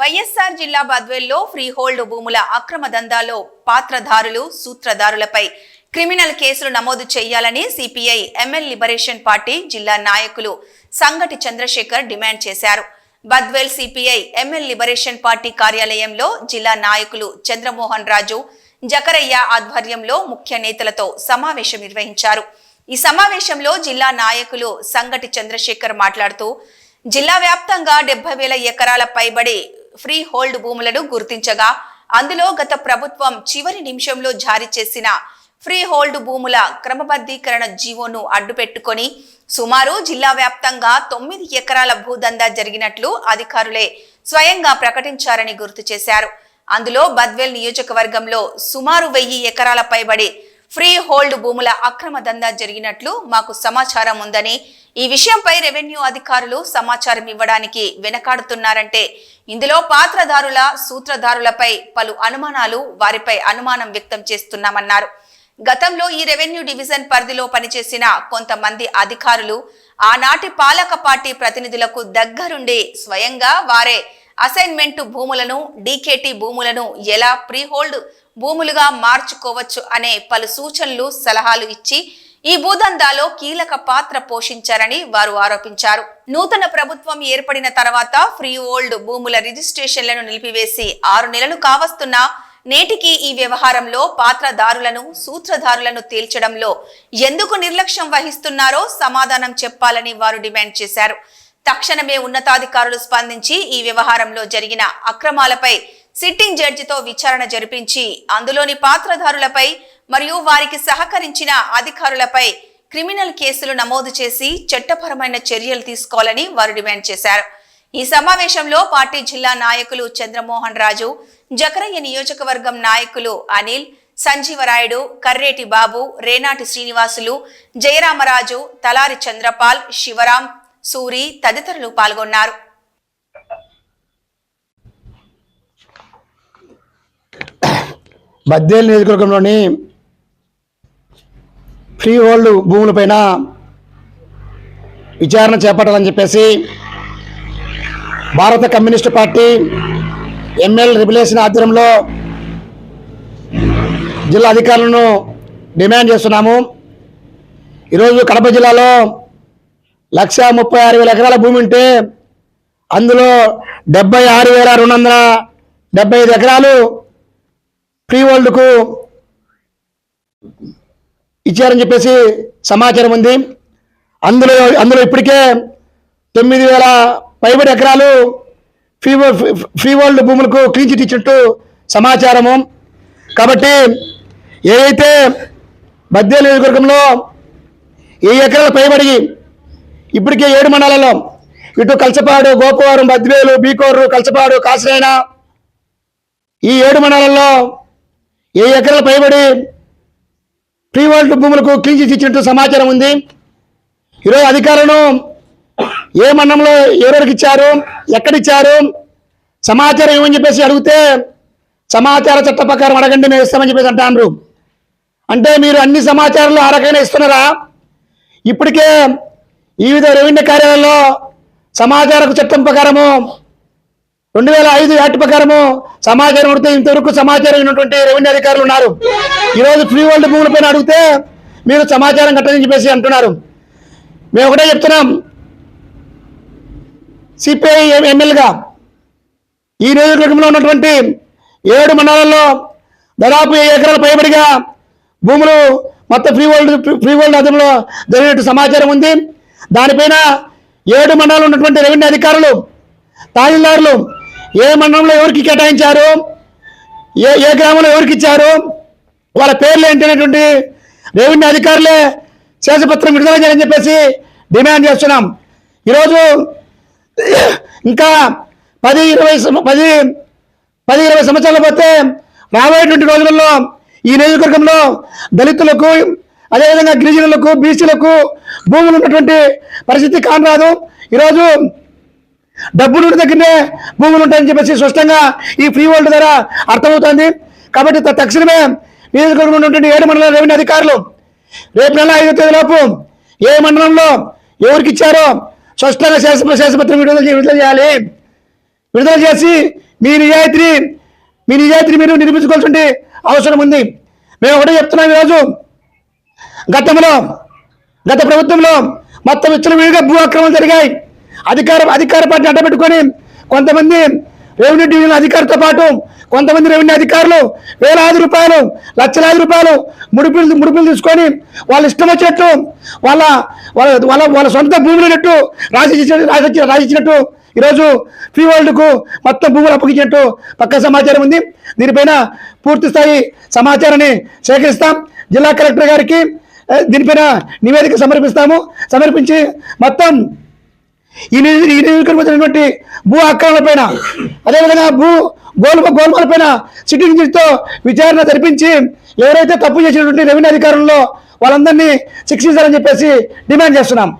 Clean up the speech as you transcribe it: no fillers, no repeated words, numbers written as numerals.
వైఎస్ఆర్ జిల్లా బద్వేల్లో free hold భూముల అక్రమ దందాలో పాత్రధారులు సూత్రధారులపై క్రిమినల్ కేసులు నమోదు చేయాలని సిపిఐ ఎంఎల్ లిబరేషన్ పార్టీ జిల్లా నాయకులు సంగటి చంద్రశేఖర్ డిమాండ్ చేశారు. Badvel CPI ML liberation party కార్యాలయంలో జిల్లా నాయకులు చంద్రమోహన్ రాజు, జకరయ్య ఆధ్వర్యంలో ముఖ్య నేతలతో సమావేశం నిర్వహించారు. ఈ సమావేశంలో జిల్లా నాయకులు సంగటి చంద్రశేఖర్ మాట్లాడుతూ జిల్లా వ్యాప్తంగా 70,000 ఎకరాల పైబడి ఫ్రీ హోల్డ్ భూములను గుర్తించగా అందులో గత ప్రభుత్వం చివరి నిమిషంలో జారీ చేసిన ఫ్రీ హోల్డ్ భూముల క్రమబద్ధీకరణ జీవోను అడ్డుపెట్టుకొని సుమారు జిల్లా వ్యాప్తంగా 9 ఎకరాల భూదందా జరిగినట్లు అధికారులే స్వయంగా ప్రకటించారని గుర్తు చేశారు. అందులో బద్వేల్ నియోజకవర్గంలో సుమారు 1000 ఎకరాల పైబడి ఫ్రీ హోల్డ్ భూముల అక్రమ దందా జరిగినట్లు మాకు సమాచారం ఉందని, ఈ విషయంపై రెవెన్యూ అధికారులు సమాచారం ఇవ్వడానికి వెనకాడుతున్నారంటే ఇందులో పాత్రధారుల సూత్రధారులపై పలు అనుమానాలు వారిపై అనుమానం వ్యక్తం చేస్తున్నామన్నారు. గతంలో ఈ రెవెన్యూ డివిజన్ పరిధిలో పనిచేసిన కొంతమంది అధికారులు ఆనాటి పాలక పార్టీ ప్రతినిధులకు దగ్గరుండి స్వయంగా వారే అసైన్మెంట్ భూములను, డీకేటీ భూములను ఎలా ప్రీ హోల్డ్ భూములుగా మార్చుకోవచ్చు అనే పలు సూచనలు, సలహాలు ఇచ్చి ఈ భూదందాలో కీలక పాత్ర పోషించారని వారు ఆరోపించారు. నూతన ప్రభుత్వం ఏర్పడిన తర్వాత ఫ్రీ హోల్డ్ భూముల రిజిస్ట్రేషన్లను నిలిపివేసి 6 నెలలు కావస్తున్నా నేటికి ఈ వ్యవహారంలో పాత్రధారులను సూత్రధారులను తేల్చడంలో ఎందుకు నిర్లక్ష్యం వహిస్తున్నారో సమాధానం చెప్పాలని వారు డిమాండ్ చేశారు. తక్షణమే ఉన్నతాధికారులు స్పందించి ఈ వ్యవహారంలో జరిగిన అక్రమాలపై సిట్టింగ్ జడ్జితో విచారణ జరిపించి అందులోని పాత్రధారులపై మరియు వారికి సహకరించిన అధికారులపై క్రిమినల్ కేసులు నమోదు చేసి చట్టపరమైన చర్యలు తీసుకోవాలని వారు డిమాండ్ చేశారు. ఈ సమావేశంలో పార్టీ జిల్లా నాయకులు చంద్రమోహన్ రాజు, జకరయ్య నియోజకవర్గం నాయకులు అనిల్, సంజీవరాయుడు, కర్రేటి బాబు, రేనాటి శ్రీనివాసులు, జయరామరాజు, తలారి చంద్రపాల్, శివరాం, సూరి తదితరులు పాల్గొన్నారు. బద్వేల్ నియోజకవర్గంలోని ఫ్రీ హోల్డ్ భూములపైన విచారణ చేపట్టాలని చెప్పేసి భారత కమ్యూనిస్టు పార్టీ ఎంఎల్ లిబరేషన్ ఆధ్వర్యంలో జిల్లా అధికారులను డిమాండ్ చేస్తున్నాము. ఈరోజు కడప జిల్లాలో 136,000 ఎకరాల భూమి ఉంటే అందులో 76,275 ఎకరాలు ఫ్రీ హోల్డ్కు ఇచ్చారని చెప్పేసి సమాచారం ఉంది. అందులో ఇప్పటికే 9,000 పైబడి ఎకరాలు ఫ్రీ హోల్డ్ భూములకు క్లీన్ చిట్ ఇచ్చినట్టు సమాచారము. కాబట్టి ఏదైతే బద్వేల్ నియోజకవర్గంలో 1000 ఎకరాల పైబడి ఇప్పటికే 7 మండలాల్లో ఇటు కలసపాడు, గోపవరం, బద్వేలు, బీకోరు, కలసపాడు, కాసిరైన ఈ 7 మండలాల్లో 1000 ఎకరాల పైబడి ఫ్రీ హోల్డ్ భూములకు క్లీన్ చిట్ ఇచ్చినట్టు సమాచారం ఉంది. ఈరోజు అధికారులను ఏ మండలంలో ఎవరికి ఇచ్చారు, ఎక్కడిచ్చారు, సమాచారం ఏమని చెప్పేసి అడిగితే సమాచార చట్ట ప్రకారం అడగండి మేము ఇస్తామని చెప్పేసి అంటారు. అంటే మీరు అన్ని సమాచారాలు ఆ రకంగా ఇస్తున్నారా? ఇప్పటికే వివిధ రెవెన్యూ కార్యాలయాల్లో సమాచార చట్టం ప్రకారము 2005 యాక్ట్ ప్రకారము సమాచారం అడిగితే ఇంతవరకు సమాచారం ఉన్నటువంటి రెవెన్యూ అధికారులు ఉన్నారు. ఈరోజు ఫ్రీ హోల్డ్ భూములపైన అడిగితే మీరు సమాచారం కట్టని చెప్పేసి అంటున్నారు. మేము ఒకటే చెప్తున్నాం, సిపిఐ ఎమ్మెల్యేగా ఈ నియోజకవర్గంలో ఉన్నటువంటి 7 మండలాల్లో దాదాపు 1000 ఎకరాల పైబడిగా భూములు మొత్తం ఫ్రీ హోల్డ్ అర్థంలో జరిగినట్టు సమాచారం ఉంది. దానిపైన 7 మండలాలు ఉన్నటువంటి రెవెన్యూ అధికారులు, తహసీల్దారులు ఏ మండలంలో ఎవరికి కేటాయించారు, ఏ గ్రామంలో ఎవరికి ఇచ్చారు, వాళ్ళ పేర్లు ఏంటనేటువంటి రెవెన్యూ అధికారులే శేషపత్రం విడుదల చేయాలని చెప్పేసి డిమాండ్ చేస్తున్నాం. ఈరోజు ఇంకా 10-20 సంవత్సరాలు పోతే రాబోయేటువంటి రోజులలో ఈ నియోజకవర్గంలో దళితులకు, అదేవిధంగా గిరిజనులకు, బీసీలకు భూములు ఉన్నటువంటి పరిస్థితి కానరాదు. ఈరోజు డబ్బులు దగ్గరనే భూములు ఉంటాయని చెప్పేసి స్పష్టంగా ఈ ఫ్రీ హోల్డ్ ద్వారా అర్థమవుతుంది. కాబట్టి తక్షణమే నియోజకవర్గంలో ఉన్నటువంటి 7 మండల రెవెన్యూ అధికారులు రేపు నెల 5వ తేదీలోపు ఏ మండలంలో ఎవరికి ఇచ్చారో స్పష్టంగా శేషపత్రం విడుదల చేయాలి. విడుదల చేసి మీ నిజాయితీని మీరు నిరూపించుకోవాల్సిన అవసరం ఉంది. మేము ఒకటే చెప్తున్నాం, ఈరోజు గత ప్రభుత్వంలో మొత్తం విచ్చలవిడిగా భూ అక్రమాలు జరిగాయి. అధికార పార్టీని అడ్డపెట్టుకొని కొంతమంది రెవెన్యూ డివిజన్ అధికారులతో పాటు కొంతమంది రెవెన్యూ అధికారులు వేలాది రూపాయలు, లక్షలాది రూపాయలు ముడుపులు తీసుకొని వాళ్ళు ఇష్టం వచ్చినట్టు వాళ్ళ సొంత భూములు రాసిచ్చినట్టు ఈరోజు ఫ్రీ వరల్డ్కు మొత్తం భూములు అప్పగించినట్టు పక్క సమాచారం ఉంది. దీనిపైన పూర్తి స్థాయి సమాచారాన్ని సేకరిస్తాం. జిల్లా కలెక్టర్ గారికి దీనిపైన నివేదిక సమర్పించి మొత్తం ఈ నియోజకవర్గమైనటువంటి భూ అక్రమాలపైన, అదేవిధంగా గోల్మాలపైన సిట్టింగ్ జడ్జితో విచారణ జరిపించి ఎవరైతే తప్పు చేసినటువంటి రెవెన్యూ అధికారుల్లో వాళ్ళందరినీ శిక్షించాలని చెప్పేసి డిమాండ్ చేస్తున్నాం.